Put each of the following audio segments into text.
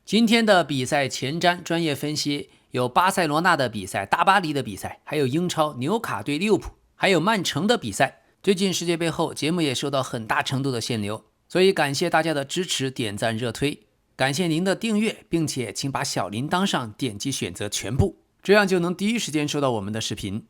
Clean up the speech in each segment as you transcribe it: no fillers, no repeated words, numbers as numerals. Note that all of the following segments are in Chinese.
今天的比賽前瞻專業分析有巴塞羅那的比賽、大巴黎的比賽，還有英超紐卡對利物浦，還有曼城的比賽。最近世界杯後，節目也受到很大程度的限流，所以感謝大家的支持、點讚、熱推，感謝您的訂閱，並且請把小鈴鐺上點擊選擇全部，這樣就能第一時間收到我們的視頻。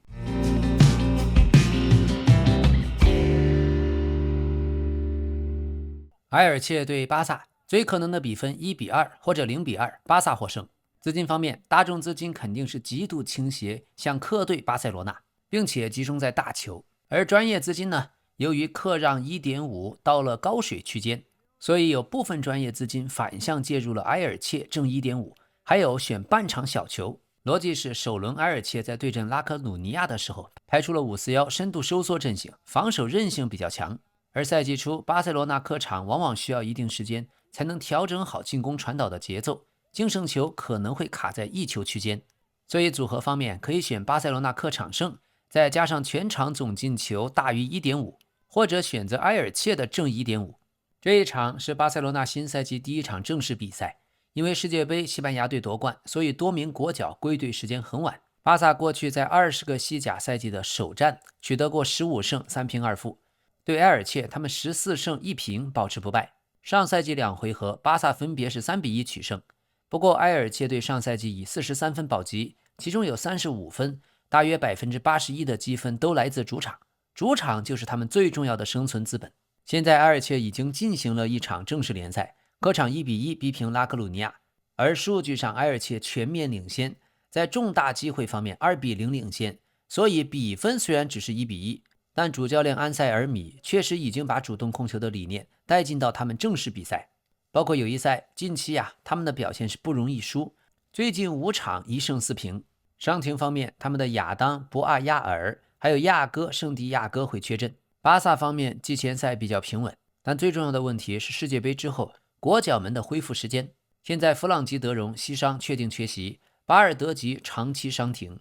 埃爾切對巴薩，最可能的比分1-2或者0-2，巴薩獲勝。資金方面，大眾資金肯定是極度傾斜向客隊巴塞羅那，並且集中在大球。而專業資金呢，由於客讓1.5到了高水區間，所以有部分專業資金反向介入了埃爾切正1.5，還有選半場小球。邏輯是首輪埃爾切在對陣拉科魯尼亞的時候，排出了541深度收縮陣型，防守韌性比較強。而賽季初，巴塞羅那客場往往需要一定時間才能調整好進攻傳導的節奏，净勝球可能會卡在1球區間。所以組合方面可以選巴塞羅那客場勝，再加上全場總進球大於 1.5， 或者選擇埃爾切的正 1.5。 這一場是巴塞羅那新賽季第一場正式比賽，因為世界杯西班牙隊夺冠，所以多名国腳歸队時間很晚。巴薩過去在20個西甲賽季的首戰取得過15勝3平2負，對埃爾切他們14勝1平保持不敗。上賽季2回合巴薩分別是3-1取勝，不過埃爾切隊上賽季以43分保級，其中有35分，大約81%的積分都來自主場，主場就是他們最重要的生存資本。現在埃爾切已經進行了一場正式聯賽，客場1-1逼平拉科魯尼亞，而數據上埃爾切全面領先，在重大機會方面2-0領先，所以比分雖然只是1-1，但主教練安塞爾米確實已經把主動控球的理念帶進到他們正式比賽，包括友誼賽近期他們的表現是不容易輸，最近5場1勝4平。伤停方面，他們的亞當、博阿亞爾還有亞哥、聖地亞哥會缺陣。巴薩方面季前賽比較平穩，但最重要的問題是世界杯之後國腳們的恢復時間。現在弗朗基德容膝傷確定缺席，巴爾德吉長期傷停，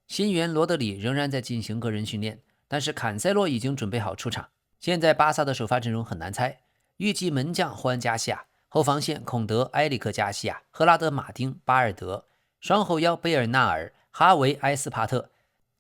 新援羅德里仍然在進行個人訓練，但是坎塞洛已經準備好出場。現在巴薩的首發陣容很難猜，預計門將霍恩加西亞，後防線孔德、埃里克加西亞、赫拉德馬丁、巴爾德，雙後腰贝爾納爾、哈維、埃斯帕特，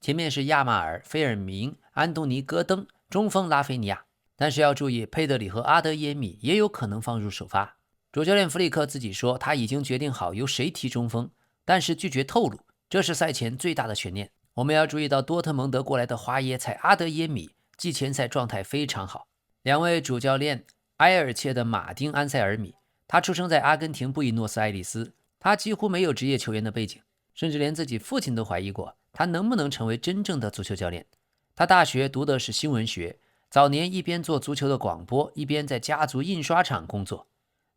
前面是亞馬爾、菲爾明、安東尼戈登，中锋拉菲尼亞。但是要注意，佩德里和阿德耶米也有可能放入首發。主教練弗里克自己說他已經決定好由誰踢中锋，但是拒絕透露，這是賽前最大的懸念。我們要注意到多特蒙德過来的花椰菜阿德耶米季前賽狀態非常好。两位主教練埃爾切的馬丁安塞爾米，他出生在阿根廷布宜諾斯艾利斯，他幾乎沒有職業球員的背景，甚至連自己父親都懷疑過他能不能成為真正的足球教練。他大學讀的是新聞學，早年一邊做足球的廣播，一邊在家族印刷廠工作。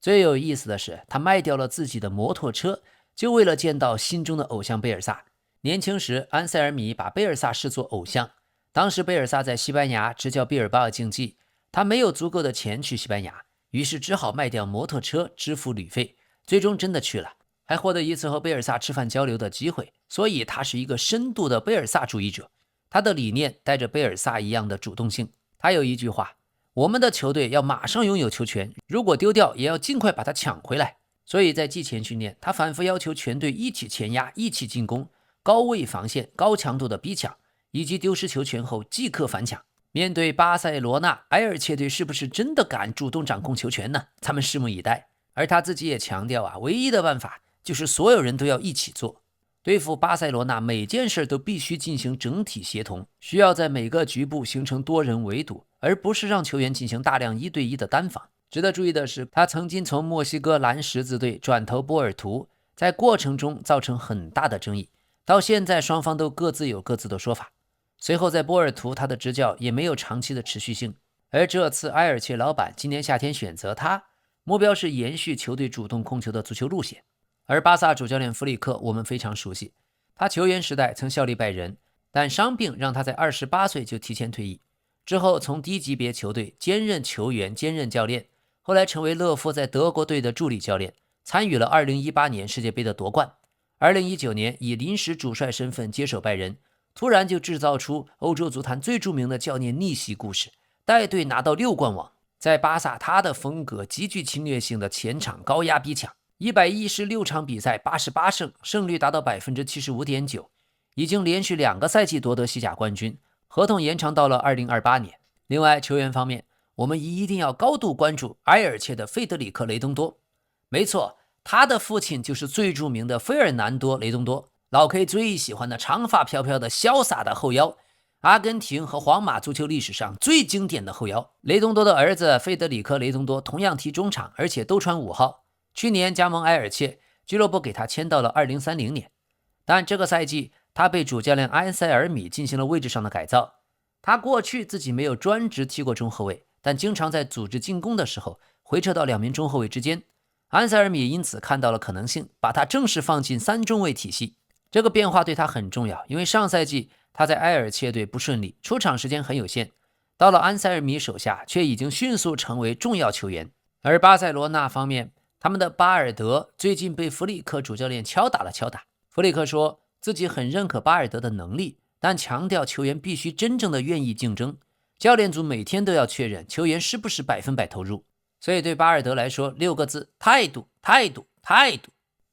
最有意思的是，他賣掉了自己的摩托車，就為了見到心中的偶像贝爾薩。年輕時，安塞爾米把贝爾薩視作偶像。當時贝爾薩在西班牙執教畢爾巴鄂競技，他沒有足夠的錢去西班牙，於是只好賣掉摩托車支付旅費，最終真的去了，還獲得一次和貝爾薩吃飯交流的機會。所以他是一個深度的貝爾薩主義者，他的理念帶着貝爾薩一樣的主動性。他有一句話，我們的球隊要馬上擁有球權，如果丟掉也要盡快把它搶回来。所以在季前訓練，他反复要求全隊一起前壓，一起進攻，高位防線，高強度的逼搶，以及丟失球權後即刻反搶。面對巴塞羅那，埃爾切队是不是真的敢主動掌控球權呢？咱們拭目以待。而他自己也強調唯一的辦法就是所有人都要一起做。对付巴塞羅那，每件事都必須進行整體協同，需要在每個局部形成多人圍堵，而不是讓球員進行大量1對1的單防。值得注意的是，他曾經從墨西哥藍十字隊轉投波爾圖，在過程中造成很大的爭議，到現在雙方都各自有各自的說法。隨後在波爾圖，他的執教也沒有長期的持續性，而這次埃爾切老板今年夏天選擇他，目標是延續球隊主動控球的足球路線。而巴薩主教練弗里克我們非常熟悉，他球員時代曾效力拜仁，但傷病讓他在28歲就提前退役，之後從低級別球隊兼任球員兼任教練，後來成為勒夫在德國隊的助理教練，參與了2018年世界杯的奪冠。2019年以臨時主帥身份接手拜仁，突然就制造出歐洲足壇最著名的教練逆襲故事，帶隊拿到6冠王。在巴薩，他的風格极具侵略性的前場高壓逼搶， 116場比賽88勝，勝率達到 75.9%， 已經連續2個賽季奪得西甲冠軍，合同延長到了2028年。另外球員方面，我們一定要高度關注埃爾切的費德里克·雷東多。沒錯，他的父親就是最著名的費爾南多·雷東多，老 K 最喜歡的長髮飄飄的瀟灑的後腰，阿根廷和皇馬足球歷史上最經典的後腰。雷東多的兒子費德里克·雷東多同樣踢中場，而且都穿5號。去年加盟埃爾切，俱樂部給他簽到了2030年，但這個賽季他被主教練安塞爾米進行了位置上的改造。他過去自己沒有專職踢過中後衛，但經常在組織進攻的時候回撤到2名中後衛之間。安塞爾米因此看到了可能性，把他正式放進3中衛體系。這個變化對他很重要，因為上賽季他在埃爾切队不順利，出場时間很有限，到了安塞爾米手下卻已經迅速成為重要球員。而巴塞羅那方面，他們的巴爾德最近被弗里克主教練敲打。弗里克說自己很認可巴爾德的能力，但強調球員必須真正的願意競爭，教練組每天都要確認球員是不是100%投入。所以對巴爾德來說，6個字：態度。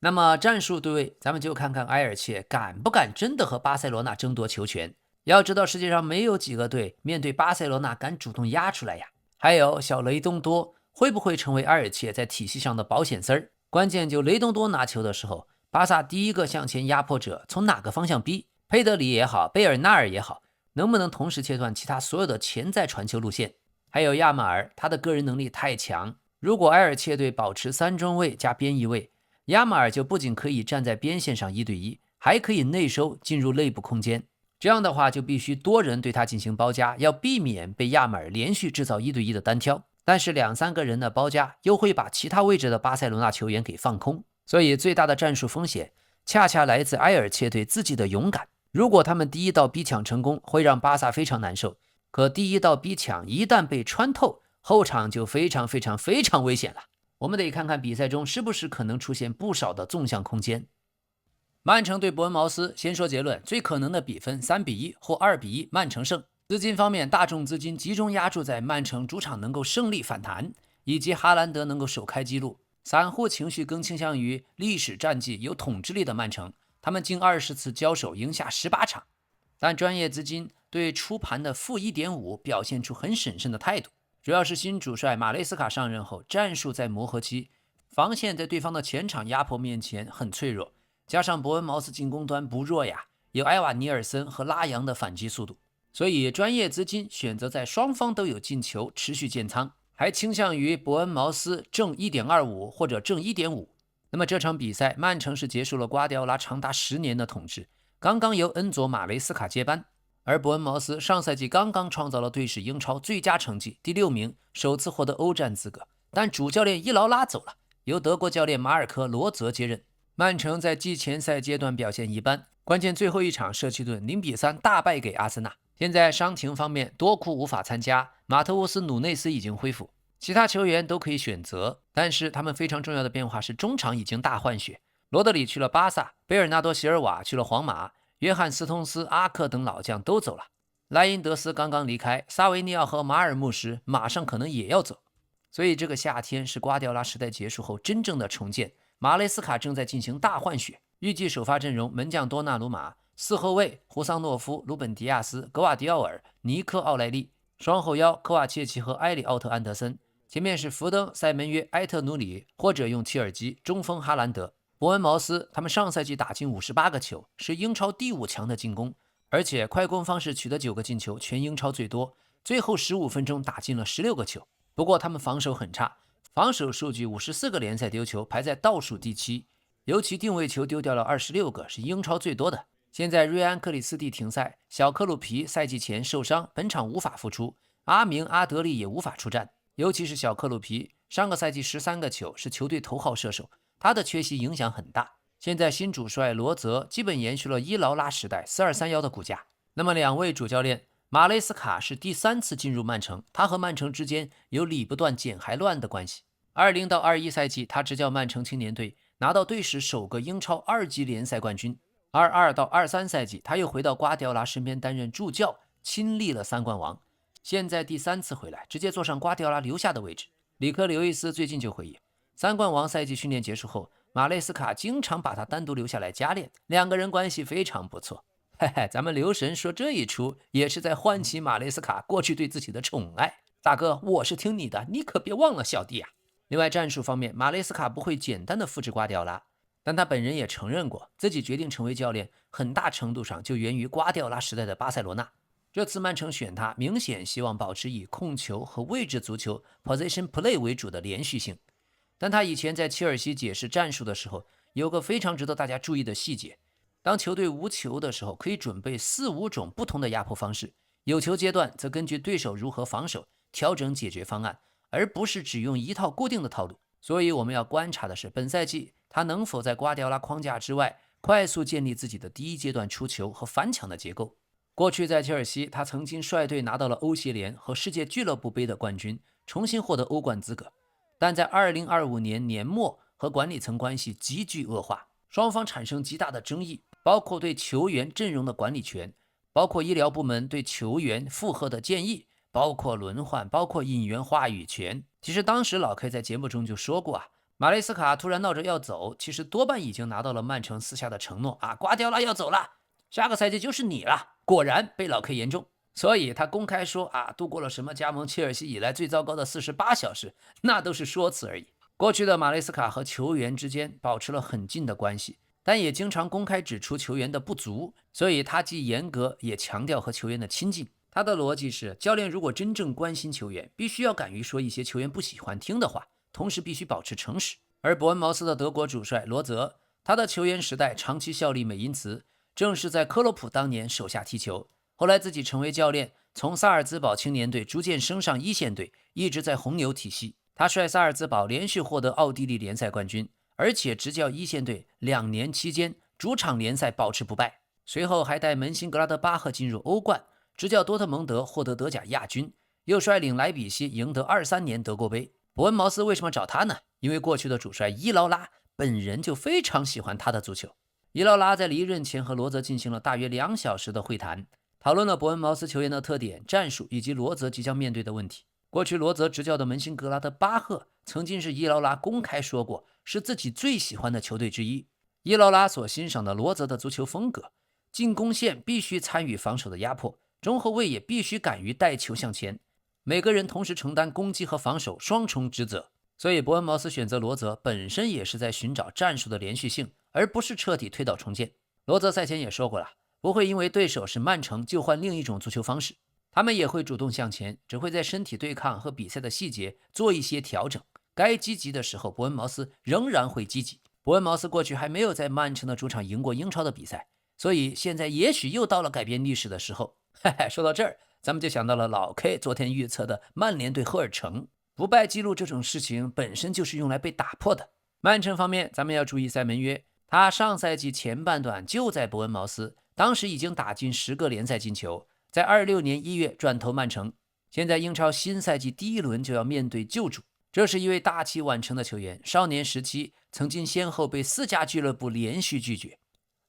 那麼戰術對位，咱們就看看埃爾切敢不敢真的和巴塞羅那爭奪球權。要知道世界上沒有幾個隊面對巴塞羅那敢主動壓出來呀。還有小雷東多會不會成為埃爾切在體系上的保險絲兒？關鍵就雷東多拿球的時候，巴薩第一個向前壓迫者從哪個方向逼？佩德里也好，貝爾納爾也好，能不能同時切斷其他所有的潛在傳球路線？還有亞馬爾，他的個人能力太強，如果埃爾切隊保持3中衛加邊翼位，亞馬爾就不僅可以站在邊線上1對1，還可以內收進入內部空間。這樣的話就必須多人對他進行包夾，要避免被亞馬爾連續制造1對1的單挑。但是2-3個人的包夾又會把其他位置的巴塞羅那球員給放空，所以最大的戰術風險恰恰來自埃爾切隊自己的勇敢。如果他們第一道逼搶成功，會讓巴薩非常難受。可第一道逼搶一旦被穿透，後場就非常危險了。我們得看看比賽中是不是可能出現不少的縱向空間。曼城对伯恩茅斯，先說結論，最可能的比分3-1或2-1，曼城勝。資金方面，大眾資金集中押注在曼城主場能夠勝利反彈，以及哈蘭德能夠首開紀錄。散戶情緒更傾向於歷史戰績有統治力的曼城，他們近20次交手贏下18場。但專業資金對出盤的-1.5表現出很審慎的態度，主要是新主帥馬雷斯卡上任後，戰術在磨合期，防線在對方的前場壓迫面前很脆弱，加上伯恩茅斯進攻端不弱呀，有埃瓦尼爾森和拉揚的反擊速度，所以專業資金選擇在雙方都有進球持續建倉，還傾向於伯恩茅斯正 1.25 或者正 1.5。 那麼這場比賽曼城是結束了瓜迪奧拉長達10年的統治，剛剛由恩佐馬雷斯卡接班，而伯恩茅斯上賽季刚刚創造了隊史英超最佳成績，第6名，首次獲得歐戰資格。但主教練伊勞拉走了，由德國教練馬爾科·羅澤接任。曼城在季前賽階段表現一般，關鍵最後一場社區盾0-3大敗給阿森納。現在傷停方面，多庫無法參加，馬特烏斯·努內斯已經恢復，其他球員都可以選擇，但是他們非常重要的變化是中場已經大換血，羅德里去了巴薩，貝爾納多·席爾瓦去了皇馬，約翰斯通斯、阿克等老將都走了，萊因德斯剛剛離開，薩維尼奧和馬爾穆什馬上可能也要走。所以這個夏天是瓜迪奧拉時代結束後真正的重建，馬雷斯卡正在進行大換血，預計首發陣容：門將多納魯馬，四後衛胡桑諾夫、魯本迪亞斯、格瓦迪奧爾、尼克奧萊利，雙後腰科瓦切奇和埃里奧特安德森，前面是福登、塞門約、埃特努里，或者用切爾基，中鋒哈蘭德。伯恩茅斯他們上賽季打進58個球，是英超第5強的進攻，而且快攻方式取得9個進球，全英超最多，最後15分鐘打進了16個球。不過他們防守很差，防守數據54個聯賽丟球，排在倒數第7，尤其定位球丟掉了26個，是英超最多的。現在瑞安克里斯蒂停賽，小克魯皮賽季前受傷，本場無法復出，阿明、阿德利也無法出戰，尤其是小克魯皮，上个賽季13個球，是球隊頭號射手，他的缺席影響很大。現在新主帥羅澤基本延續了伊勞拉時代4231的骨架。那麼兩位主教練，馬雷斯卡是第3次進入曼城，他和曼城之間有理不斷剪還亂的關係。20到21賽季，他執教曼城青年隊，拿到隊史首個英超2級聯賽冠軍。22到23賽季，他又回到瓜迪奧拉身邊擔任助教，親歷了3冠王。現在第3次回來，直接坐上瓜迪奧拉留下的位置。里克·劉易斯最近就回憶，三冠王賽季訓練結束後，馬雷斯卡經常把他單獨留下來加練，兩個人關係非常不錯。嘿嘿，咱們劉神說這一出也是在喚起馬雷斯卡過去對自己的寵愛。大哥，我是聽你的，你可別忘了小弟啊。另外戰術方面，馬雷斯卡不會簡單的複製瓜迪奧拉，但他本人也承認過，自己決定成為教練，很大程度上就源於瓜迪奧拉時代的巴塞羅那。這次曼城選他，明顯希望保持以控球和位置足球 position play 為主的連續性。但他以前在切爾西解釋戰術的時候，有個非常值得大家注意的細節。當球隊無球的時候，可以準備4-5種不同的壓迫方式，有球階段則根據對手如何防守調整解決方案，而不是只用一套固定的套路。所以我們要觀察的是，本賽季他能否在瓜迪奧拉框架之外快速建立自己的第一階段出球和反搶的結構。過去在切爾西，他曾經率隊拿到了歐協聯和世界俱樂部杯的冠軍，重新獲得歐冠資格。但在2025年年末和管理層關係急劇惡化，雙方產生極大的爭議，包括對球員陣容的管理權，包括醫療部門對球員負荷的建議，包括輪換，包括引援話語權。其實當時老 K 在節目中就說過啊，馬雷斯卡突然鬧着要走，其實多半已經拿到了曼城私下的承諾啊，瓜迪奧拉要走了，下個賽季就是你了。果然被老 K 言中，所以他公開說啊，度過了什麼加盟切爾西以來最糟糕的48小時，那都是說辭而已。過去的馬雷斯卡和球員之間保持了很近的關係，但也經常公開指出球員的不足，所以他既嚴格也強調和球員的親近。他的邏輯是，教練如果真正關心球員，必須要敢於說一些球員不喜歡聽的話，同時必須保持誠實。而伯恩茅斯的德國主帥羅澤，他的球員時代長期效力美因茨，正是在克洛普當年手下踢球，後來自己成為教練，從薩爾茲堡青年隊逐漸升上一線隊，一直在紅牛體系。他率薩爾茲堡連續獲得奧地利聯賽冠軍，而且執教一線隊2年期間，主場聯賽保持不敗。隨後還帶門興格拉德巴赫進入歐冠，執教多特蒙德獲得德甲亞軍，又率領萊比錫贏得23年德國杯。伯恩茅斯為什麼找他呢？因為過去的主帥伊勞拉本人就非常喜歡他的足球。伊勞拉在離任前和羅澤進行了大約2小時的會談，討論了伯恩茅斯球員的特點、戰術以及羅澤即將面對的問題。過去羅澤執教的門興格拉德巴赫曾經是伊勞拉公開說過是自己最喜歡的球隊之一。伊勞拉所欣賞的羅澤的足球風格，進攻線必須參與防守的壓迫，中後衛也必須敢於帶球向前，每個人同時承擔攻擊和防守雙重職責。所以伯恩茅斯選擇羅澤本身也是在尋找戰術的連續性，而不是徹底推倒重建。羅澤賽前也說過了，不會因為對手是曼城就換另一種足球方式，他們也會主動向前，只會在身體對抗和比賽的細節做一些調整。該積極的時候，伯恩茅斯仍然會積極。伯恩茅斯過去還沒有在曼城的主場贏過英超的比賽，所以現在也許又到了改變歷史的時候。說到這兒，咱們就想到了老 K 昨天預測的曼聯對赫爾城。不敗記錄這種事情本身就是用來被打破的。曼城方面，咱們要注意塞門約，他上賽季前半段就在伯恩茅斯，當時已經打進10個聯賽進球，在26年1月轉投曼城。現在英超新賽季第1輪就要面對舊主，這是一位大器晚成的球員，少年時期曾經先後被4家俱樂部連續拒絕。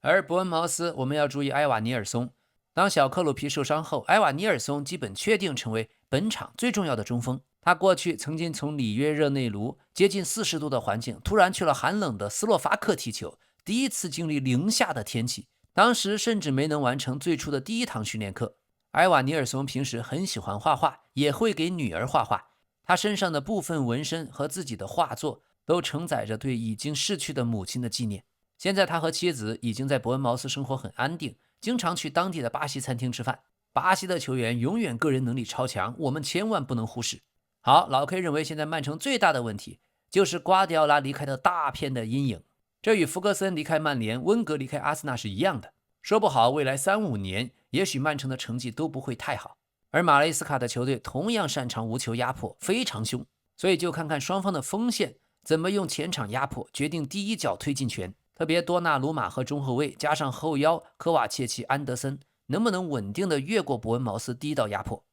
而伯恩茅斯，我們要注意埃瓦尼爾松。當小克魯皮受傷後，埃瓦尼爾松基本確定成為本場最重要的中鋒。他過去曾經從里約熱內盧接近40度的環境，突然去了寒冷的斯洛伐克踢球，第一次經歷零下的天氣，當時甚至沒能完成最初的第1堂訓練課。埃瓦尼爾松平時很喜歡畫畫，也會給女兒畫畫，他身上的部分紋身和自己的畫作都承載着對已經逝去的母親的紀念。現在他和妻子已經在伯恩茅斯生活很安定，經常去當地的巴西餐廳吃飯。巴西的球員永遠個人能力超強，我們千萬不能忽視。好，老 K 認為現在曼城最大的問題就是瓜迪奧拉離開的大片的陰影，這與弗格森離開曼聯、溫格離開阿森納是一樣的。說不好未來3-5年，也許曼城的成績都不會太好。而馬雷斯卡的球隊同樣擅長無球壓迫，非常兇，所以就看看雙方的鋒線怎麼用前場壓迫決定第一腳推進權。特別多納魯馬和中後衛加上後腰科瓦切奇、安德森，能不能穩定的越過伯恩茅斯第一道壓迫？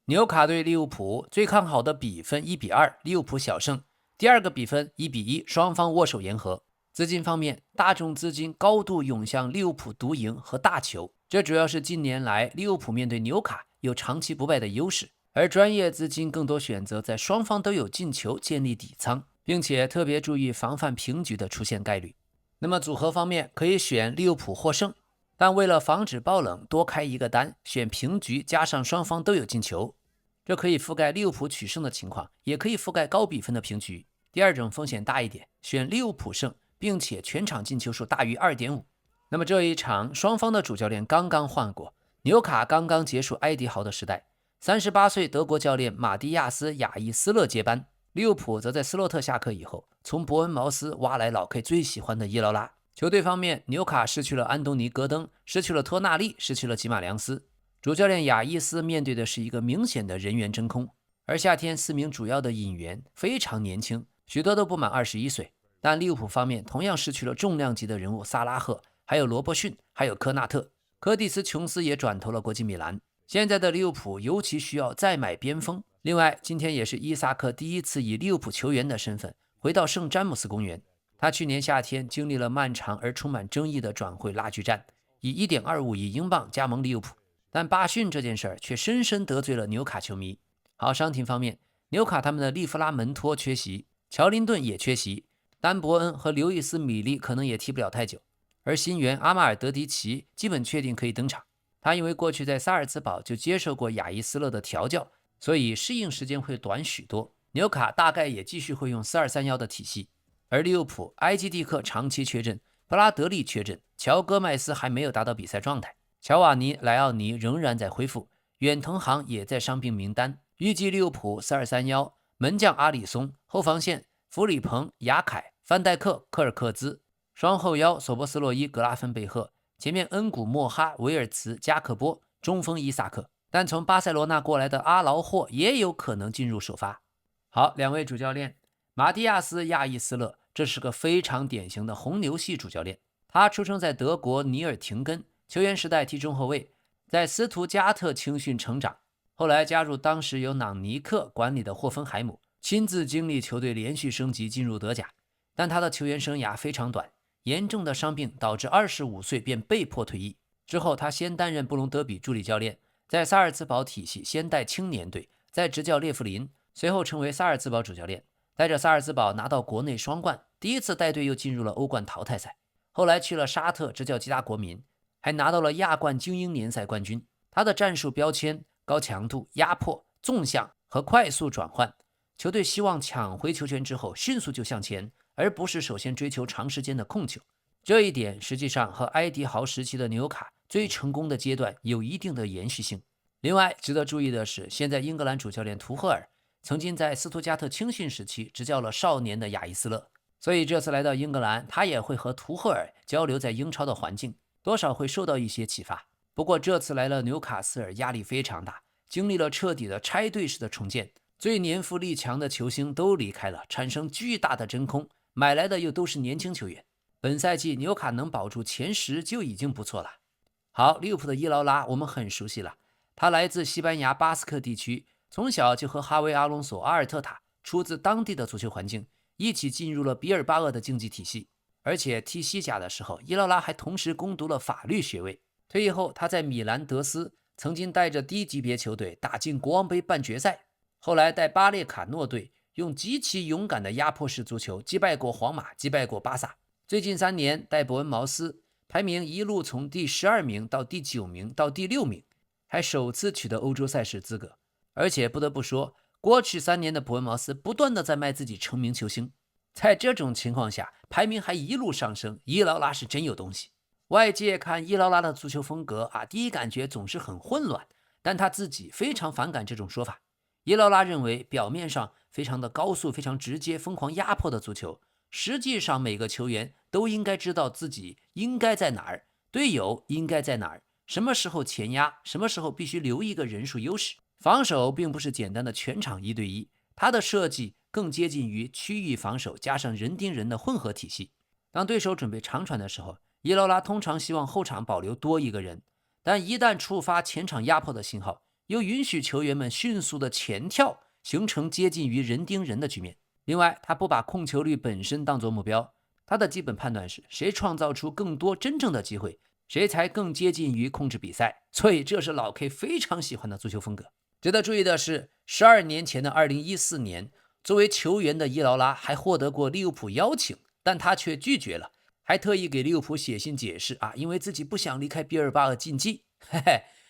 紐卡對利物浦，最看好的比分1-2，利物浦小勝。第二個比分1-1，雙方握手言和。資金方面，大眾資金高度湧向利物浦獨贏和大球，這主要是近年來利物浦面對紐卡有長期不敗的優勢，而專業資金更多選擇在雙方都有進球建立底倉。並且特別注意防範平局的出現概率。那麼組合方面可以選利物浦獲勝，但為了防止爆冷，多開一個單，選平局加上雙方都有進球，這可以覆蓋利物浦取勝的情況，也可以覆蓋高比分的平局。第二種風險大一點，選利物浦勝，並且全場進球數大於 2.5。 那麼這一場雙方的主教練剛剛換過，紐卡剛剛結束埃迪豪的時代，38歲德國教練馬蒂亞斯·亞伊斯勒接班，利物浦則在斯洛特下課以後，從伯恩茅斯挖來老 K 最喜歡的伊劳拉。球隊方面，紐卡失去了安東尼·戈登，失去了托纳利，失去了吉馬良斯。主教練亞伊斯面对的是一個明顯的人员真空，而夏天4名主要的引援非常年輕，許多都不滿21歲。但利物浦方面同樣失去了重量級的人物薩拉赫，還有羅伯遜，還有科納特。柯蒂斯·瓊斯也轉投了國際米蘭。現在的利物浦尤其需要再買邊鋒。另外，今天也是伊薩克第一次以利物浦球員的身份回到聖詹姆斯公園。他去年夏天經歷了漫長而充滿爭議的轉會拉鋸戰，以 1.25 億英鎊加盟利物浦。但罷訓這件事兒卻深深得罪了紐卡球迷。好，傷停方面，紐卡他們的利弗拉門托缺席，喬林頓也缺席，丹伯恩和劉易斯·米利可能也踢不了太久。而新援阿馬爾德迪奇基本確定可以登場。他因為過去在薩爾茨堡就接受過亞伊斯勒的調教，所以適應時間會短許多。紐卡大概也繼續會用4231的體系。而利物浦，埃基蒂克長期缺陣，布拉德利缺陣，喬戈麥斯還沒有達到比賽狀態，喬瓦尼·萊奧尼仍然在恢復，遠藤航也在傷病名單。預計利物浦4231，門將阿里松，後防線弗里彭、亞凱、范戴克、科爾克茲，雙後腰索波斯洛伊、格拉芬貝赫，前面恩古莫哈、維爾茨、加克波，中鋒伊薩克。但從巴塞羅那過來的阿勞霍也有可能進入首發。好，兩位主教練，馬蒂亞斯·亞伊斯勒，這是個非常典型的紅牛系主教練。他出生在德國尼爾廷根，球員時代踢中後衛，在斯圖加特青訓成長，後來加入當時由朗尼克管理的霍芬海姆，親自經歷球隊連續升級進入德甲。但他的球員生涯非常短，嚴重的傷病導致25歲便被迫退役。之後他先擔任布隆德比助理教練，在薩爾茨堡體系先帶青年隊，再執教列夫林，隨後成為薩爾茨堡主教練，帶着薩爾茨堡拿到國內雙冠，第一次帶隊又進入了歐冠淘汰賽。後來去了沙特執教吉達國民，還拿到了亞冠精英聯賽冠軍。他的戰術標籤高強度、壓迫、縱向和快速轉換，球隊希望搶回球權之後迅速就向前，而不是首先追求長時間的控球。這一點實際上和埃迪豪時期的紐卡最成功的階段有一定的延續性。另外值得注意的是，現在英格蘭主教練圖赫爾曾經在斯圖加特青訓時期執教了少年的亞伊斯勒，所以這次來到英格蘭，他也會和圖赫爾交流在英超的環境，多少會受到一些啟發。不過這次來了紐卡斯爾，壓力非常大，經歷了徹底的拆隊式的重建，最年富力強的球星都離開了，產生巨大的真空，買來的又都是年輕球員。本賽季紐卡能保住前10就已經不錯了。好，利物浦的伊勞拉我們很熟悉了，他來自西班牙巴斯克地區，從小就和哈維·阿隆索、阿爾特塔出自當地的足球環境，一起進入了比爾巴鄂的競技體系。而且踢西甲的时候，伊勞拉還同時攻讀了法律學位。退役後，他在米蘭德斯曾經帶着低級別球隊打進國王杯半決賽，後來帶巴列卡諾隊用極其勇敢的壓迫式足球擊敗過皇馬，擊敗過巴薩。最近3年帶伯恩茅斯，排名一路從第12名到第9名到第6名，還首次取得歐洲賽事資格。而且不得不說，過去3年的伯恩茅斯不斷的在賣自己成名球星，在這種情況下排名還一路上升，伊勞拉是真有東西。外界看伊勞拉的足球風格第一感覺總是很混亂，但他自己非常反感這種說法。伊勞拉認為表面上非常的高速、非常直接、瘋狂壓迫的足球，實際上每個球員都應該知道自己應該在哪兒，隊友應該在哪兒，什麼時候前壓，什麼時候必須留一個人數優勢。防守並不是簡單的全場1對1，它的設計更接近於區域防守加上人盯人的混合體系。當對手準備長傳的時候，伊勞拉通常希望後場保留多一個人，但一旦觸發前場壓迫的信號，又允許球員們迅速的前跳，形成接近於人盯人的局面。另外，他不把控球率本身當作目標，他的基本判斷是誰創造出更多真正的機會，誰才更接近於控制比賽。所以這是老 K 非常喜歡的足球風格。值得注意的是，12年前的2014年，作為球員的伊勞拉還獲得過利物浦邀請，但他卻拒絕了，還特意給利物浦寫信解釋因為自己不想離開畢爾巴鄂競技。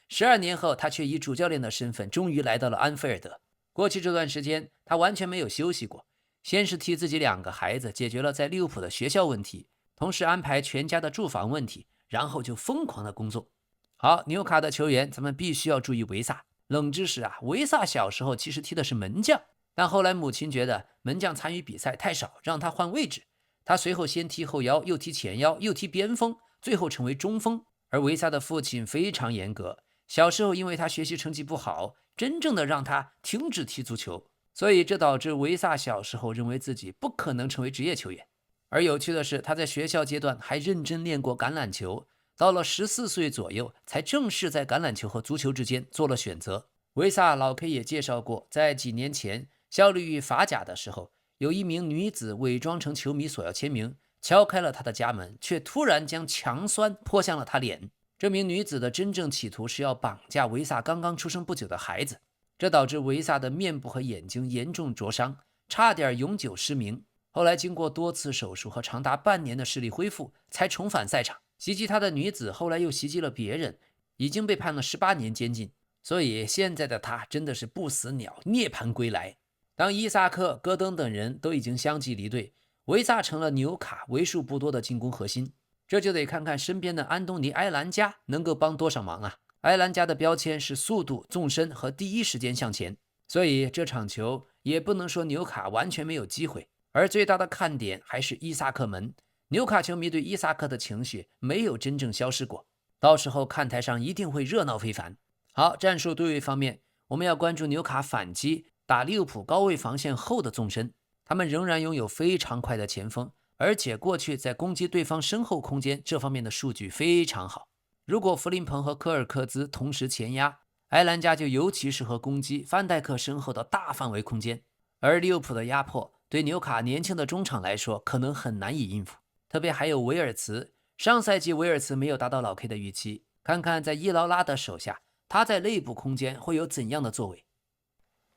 12年後，他卻以主教練的身份終於來到了安菲爾德。過去這段時間，他完全沒有休息過，先是替自己2個孩子解決了在利物浦的學校問題，同時安排全家的住房問題，然後就瘋狂的工作。好，紐卡的球員，咱們必須要注意維薩。冷知識維薩小時候其實踢的是門將，但後來母親覺得門將參與比賽太少，讓他換位置。他隨後先踢後腰，又踢前腰，又踢邊鋒，最後成為中鋒。而維薩的父親非常嚴格，小時候因為他學習成績不好，真正的讓他停止踢足球，所以這導致維薩小時候認為自己不可能成為職業球員。而有趣的是，他在學校階段還認真練過橄欖球，到了14歲左右才正式在橄欖球和足球之間做了選擇。維薩老 K 也介紹過，在幾年前效力於法甲的時候，有一名女子偽裝成球迷索要簽名，敲開了他的家門，卻突然將強酸潑向了他臉。這名女子的真正企圖是要綁架維薩剛剛出生不久的孩子，這導致維薩的面部和眼睛嚴重灼傷，差點永久失明。後來經過多次手術和長達半年的視力恢復，才重返賽場。襲擊他的女子後來又襲擊了別人，已經被判了18年監禁。所以現在的他真的是不死鳥，涅槃歸來。當伊薩克、戈登等人都已經相繼離隊，維薩成了紐卡為數不多的進攻核心。這就得看看身邊的安東尼·埃蘭加能夠幫多少忙啊！埃蘭加的標籤是速度、縱深和第一時間向前，所以這場球也不能說紐卡完全沒有機會。而最大的看點還是伊薩克門，紐卡球迷對伊薩克的情緒沒有真正消失過，到時候看台上一定會熱鬧非凡。好，戰術對位方面，我們要關注紐卡反擊打利物浦高位防線後的縱深，他們仍然擁有非常快的前鋒，而且過去在攻擊對方身後空間這方面的數據非常好。如果弗林彭和科爾克茲同時前壓，埃蘭加就尤其適合攻擊范戴克身後的大範圍空間。而利物浦的壓迫對紐卡年輕的中場來說可能很難以應付，特別還有維爾茨。上賽季維爾茨沒有達到老 K 的預期，看看在伊勞拉的手下，他在內部空間會有怎樣的作為。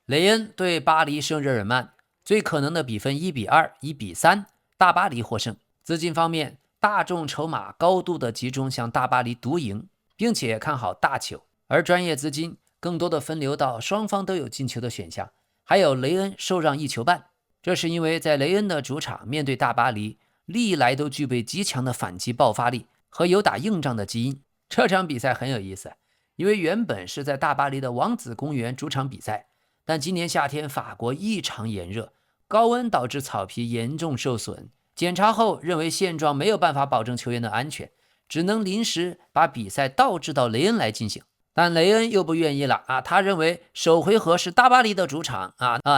雷恩對巴黎聖日耳曼，最可能的比分1-2、1-3，大巴黎獲勝。資金方面，大眾籌碼高度的集中向大巴黎獨贏，並且看好大球，而專業資金更多的分流到雙方都有進球的選項，還有雷恩受讓1球半。這是因為在雷恩的主場面對大巴黎，歷來都具備極強的反擊爆發力和有打硬仗的基因。這場比賽很有意思，因為原本是在大巴黎的王子公園主場比賽，但今年夏天法國異常炎熱，高溫導致草皮嚴重受損，檢查後認為現狀沒有辦法保證球員的安全，只能臨時把比賽倒置到雷恩來進行。但雷恩又不願意了他認為首回合是大巴黎的主場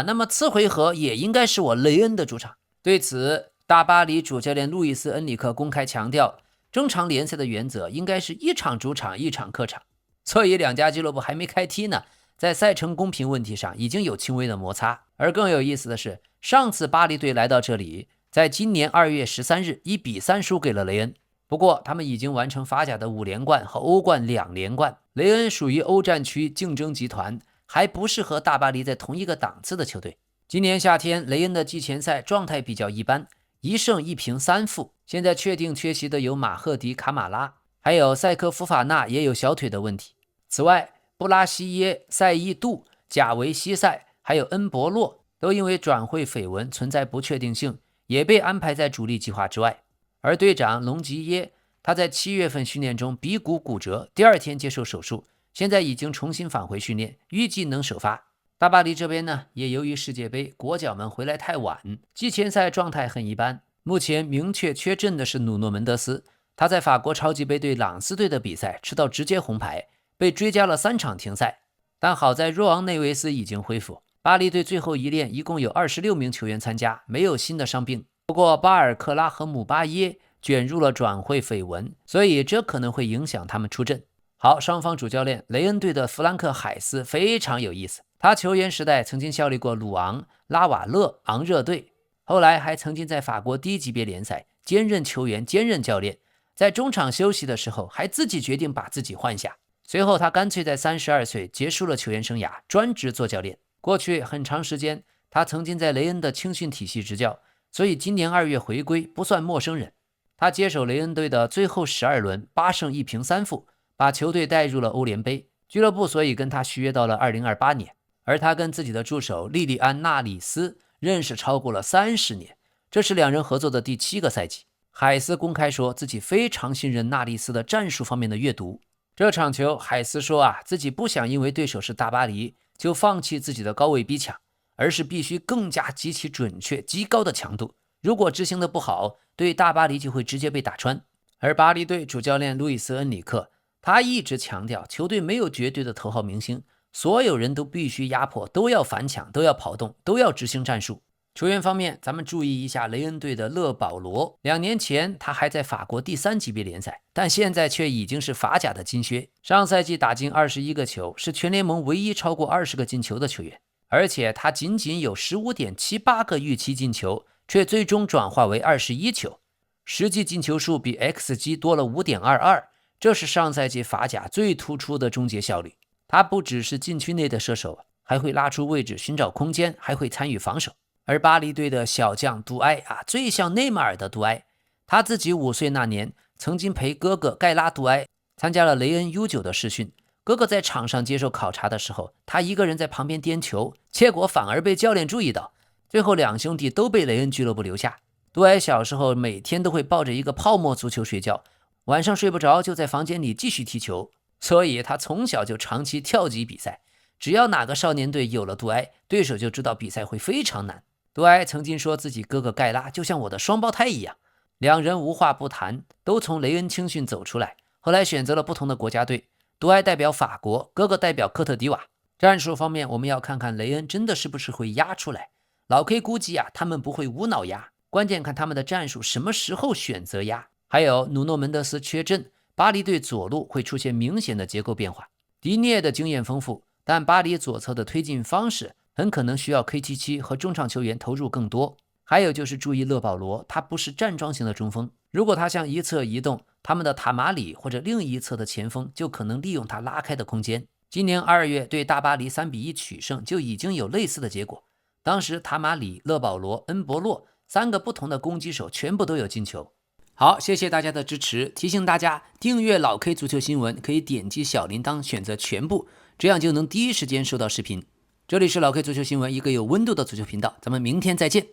那麼次回合也應該是我雷恩的主場。對此，大巴黎主教練路易斯·恩里克公開強調，正常聯賽的原則應該是一場主場一場客場，所以兩家俱樂部還沒開踢呢，在賽程公平問題上已經有輕微的摩擦。而更有意思的是，上次巴黎隊來到這裡，在今年2月13日1-3輸給了雷恩。不過他們已經完成法甲的5連冠和歐冠2連冠，雷恩屬於歐戰區競爭集團，還不是和大巴黎在同一個檔次的球隊。今年夏天雷恩的季前賽狀態比較一般，1勝1平3負，現在確定缺席的有馬赫迪·卡馬拉，還有塞科·福法納也有小腿的問題。此外，布拉西耶、塞伊杜、賈維西塞還有恩博洛都因為轉會緋聞存在不確定性，也被安排在主力計劃之外。而隊長隆吉耶，他在7月份訓練中鼻骨骨折，第2天接受手術，現在已經重新返回訓練，預計能首發。大巴黎這邊呢，也由於世界杯國腳們回來太晚，季前賽狀態很一般。目前明確缺陣的是努諾門德斯，他在法國超級杯對朗斯隊的比賽吃到直接紅牌，被追加了3場停賽。但好在若昂內維斯已經恢復。巴黎队最後一練一共有26名球員參加，沒有新的傷病。不過巴爾克拉和姆巴耶捲入了轉會緋聞，所以這可能會影響他們出陣。好，雙方主教練雷恩隊的弗蘭克·海斯非常有意思，他球員時代曾經效力過魯昂、拉瓦勒、昂熱隊，後來還曾經在法國低級別聯賽兼任球員兼任教練，在中場休息的時候還自己決定把自己換下，隨後他乾脆在32歲結束了球員生涯，專職做教練。過去很長時間他曾經在雷恩的青訓體系執教，所以今年2月回歸不算陌生人。他接手雷恩隊的最後12輪8勝1平3負，把球隊帶入了歐聯杯。俱樂部所以跟他續約到了2028年，而他跟自己的助手莉莉安·納里斯認識超過了30年，這是兩人合作的第7個賽季。海斯公開說自己非常信任納里斯的戰術方面的閱讀。這場球，海斯說自己不想因為對手是大巴黎就放棄自己的高位逼搶，而是必須更加極其準確、極高的強度。如果執行的不好，對大巴黎就會直接被打穿。而巴黎隊主教練路易斯·恩里克，他一直強調球隊沒有絕對的头號明星，所有人都必須壓迫，都要反搶，都要跑動，都要執行戰術。球員方面，咱們注意一下雷恩隊的勒保羅。2年前他還在法國第3級別聯賽，但現在卻已經是法甲的金靴。上賽季打進21個球，是全聯盟唯一超過20個進球的球員。而且他僅僅有 15.78 個預期進球，卻最終轉化為21球，實際進球數比 XG 多了 5.22， 這是上賽季法甲最突出的終結效率。他不只是禁區內的射手，還會拉出位置尋找空間，還會參與防守。而巴黎隊的小將杜埃最像內馬爾的杜埃，他自己5歲那年曾經陪哥哥蓋拉杜埃參加了雷恩 U9 的試訓。哥哥在場上接受考察的時候，他一個人在旁邊顛球，結果反而被教練注意到，最後2兄弟都被雷恩俱樂部留下。杜埃小時候每天都會抱着一個泡沫足球睡覺，晚上睡不着就在房間裡繼續踢球，所以他從小就長期跳級比賽。只要哪個少年隊有了杜埃，對手就知道比賽會非常難。杜埃曾經說自己哥哥蓋拉就像我的雙胞胎一樣，兩人無話不談，都從雷恩青訓走出來，後來選擇了不同的國家隊。杜埃代表法國，哥哥代表科特迪瓦。戰術方面，我們要看看雷恩真的是不是會壓出來。老 K 估計他們不會無腦壓，關鍵看他們的戰術什麼時候選擇壓。還有努諾門德斯缺陣，巴黎隊左路會出現明顯的結構變化。迪涅的經驗豐富，但巴黎左側的推進方式很可能需要 K77 和中場球員投入更多。還有就是注意勒保羅，他不是站樁型的中鋒，如果他向一側移動，他們的塔马里或者另一側的前鋒就可能利用他拉開的空間。今年2月對大巴黎3-1取勝就已經有類似的結果，當時塔馬里、勒保羅、恩博洛3個不同的攻擊手全部都有進球。好，謝謝大家的支持，提醒大家訂閱老 K 足球新聞，可以點擊小鈴鐺選擇全部，這樣就能第一時間收到視頻。這裡是老 K 足球新聞，一個有溫度的足球頻道，咱們明天再見。